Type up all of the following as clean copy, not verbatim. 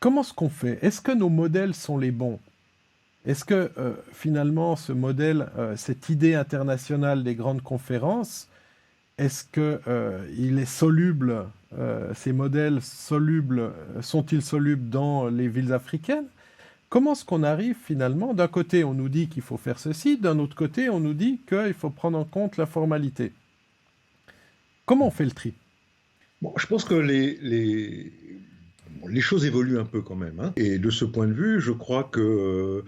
comment est-ce qu'on fait? Est-ce que nos modèles sont les bons? Est-ce que finalement ce modèle, cette idée internationale des grandes conférences, est-ce que il est soluble, ces modèles solubles, sont-ils solubles dans les villes africaines? Comment est-ce qu'on arrive finalement? D'un côté, on nous dit qu'il faut faire ceci, d'un autre côté, on nous dit qu'il faut prendre en compte la formalité. Comment on fait le tri? Bon, je pense que bon, les choses évoluent un peu quand même, hein. Et de ce point de vue, je crois que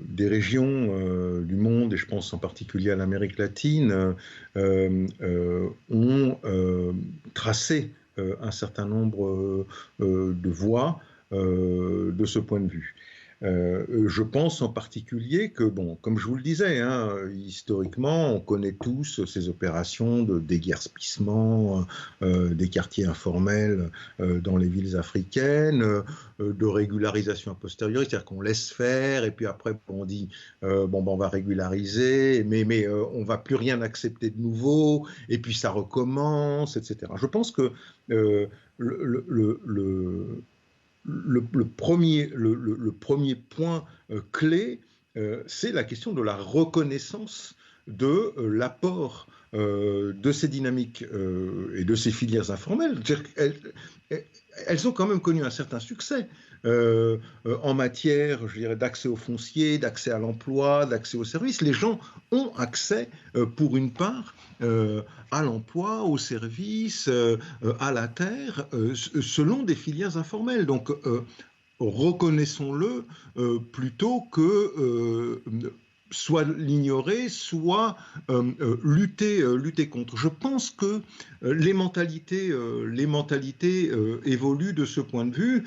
des régions du monde, et je pense en particulier à l'Amérique latine, ont tracé un certain nombre de voies de ce point de vue. Je pense en particulier que, bon, comme je vous le disais, hein, historiquement, on connaît tous ces opérations de déguerpissement des quartiers informels dans les villes africaines, de régularisation a posteriori, c'est-à-dire qu'on laisse faire et puis après on dit bon ben on va régulariser, mais on va plus rien accepter de nouveau et puis ça recommence, etc. Je pense que le, le, le, le premier point clé, c'est la question de la reconnaissance de l'apport de ces dynamiques et de ces filières informelles. Elles ont quand même connu un certain succès en matière, je dirais, d'accès au foncier, d'accès à l'emploi, d'accès aux services. Les gens ont accès, pour une part, à l'emploi, aux services, à la terre, selon des filières informelles. Donc, reconnaissons-le plutôt que soit l'ignorer, soit lutter contre. Je pense que les mentalités évoluent de ce point de vue.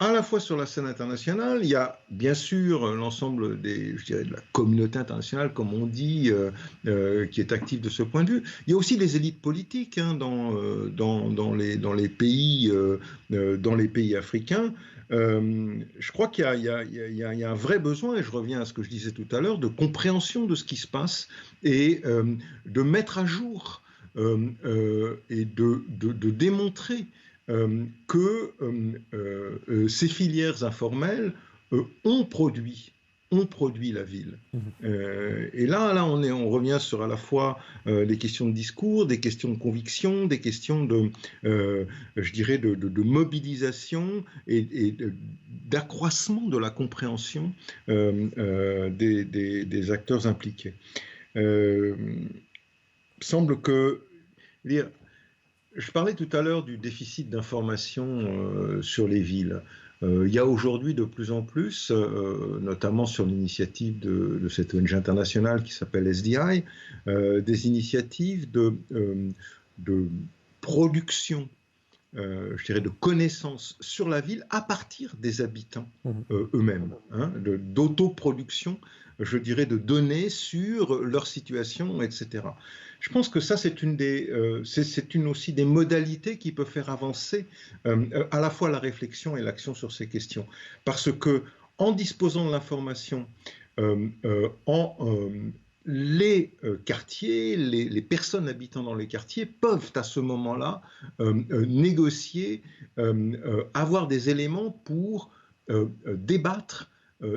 À la fois sur la scène internationale, il y a bien sûr l'ensemble je dirais, de la communauté internationale, comme on dit, qui est active de ce point de vue. Il y a aussi les élites politiques hein, dans les pays africains. Je crois qu'il y a un vrai besoin, et je reviens à ce que je disais tout à l'heure, de compréhension de ce qui se passe et de mettre à jour et de démontrer que ces filières informelles ont produit la ville. Mhm. Et là, on revient sur à la fois les questions de discours, des questions de conviction, des questions je dirais, de mobilisation et d'accroissement de la compréhension des acteurs impliqués. Semble que, dire, je parlais tout à l'heure du déficit d'information sur les villes. Il y a aujourd'hui de plus en plus, notamment sur l'initiative de cette ONG internationale qui s'appelle SDI, des initiatives de production, je dirais, de connaissances sur la ville à partir des habitants eux-mêmes, hein, d'autoproduction, je dirais, de données sur leur situation, etc. Je pense que ça, c'est une aussi des modalités qui peut faire avancer à la fois la réflexion et l'action sur ces questions. Parce que, en disposant de l'information, les quartiers, les personnes habitant dans les quartiers peuvent à ce moment-là négocier, avoir des éléments pour débattre,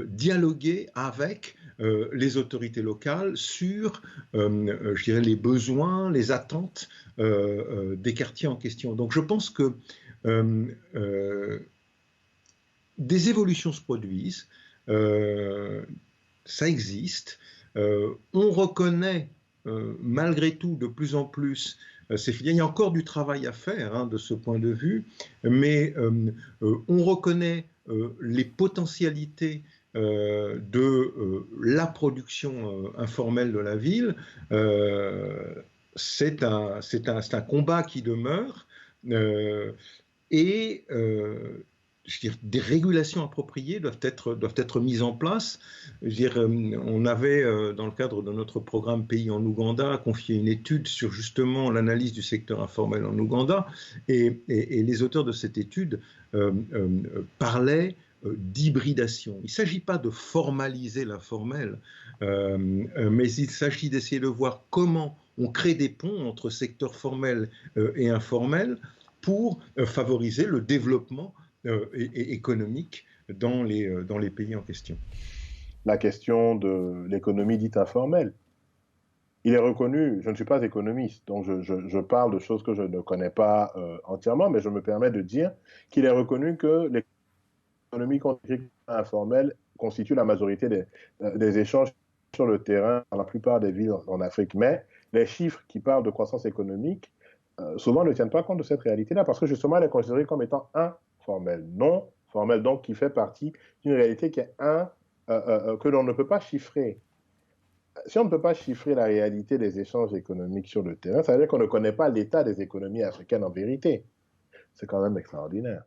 dialoguer avec les autorités locales sur, je dirais, les besoins, les attentes des quartiers en question. Donc je pense que des évolutions se produisent, ça existe, on reconnaît malgré tout de plus en plus ces filières. Il y a encore du travail à faire hein, de ce point de vue, mais on reconnaît les potentialités de la production informelle de la ville. C'est un combat qui demeure et je veux dire, des régulations appropriées doivent être mises en place. Je veux dire, on avait, dans le cadre de notre programme Pays en Ouganda, confié une étude sur justement l'analyse du secteur informel en Ouganda, et les auteurs de cette étude parlaient d'hybridation. Il ne s'agit pas de formaliser l'informel, mais il s'agit d'essayer de voir comment on crée des ponts entre secteur formel et informel pour favoriser le développement et économique dans les pays en question. La question de l'économie dite informelle. Il est reconnu, je ne suis pas économiste, donc je parle de choses que je ne connais pas entièrement, mais je me permets de dire qu'il est reconnu que l'économie informelle constitue la majorité des échanges sur le terrain dans la plupart des villes en Afrique. Mais les chiffres qui parlent de croissance économique, souvent ne tiennent pas compte de cette réalité-là, parce que justement, elle est considérée comme étant informelle, non formelle, donc qui fait partie d'une réalité qui est que l'on ne peut pas chiffrer. Si on ne peut pas chiffrer la réalité des échanges économiques sur le terrain, ça veut dire qu'on ne connaît pas l'état des économies africaines en vérité. C'est quand même extraordinaire.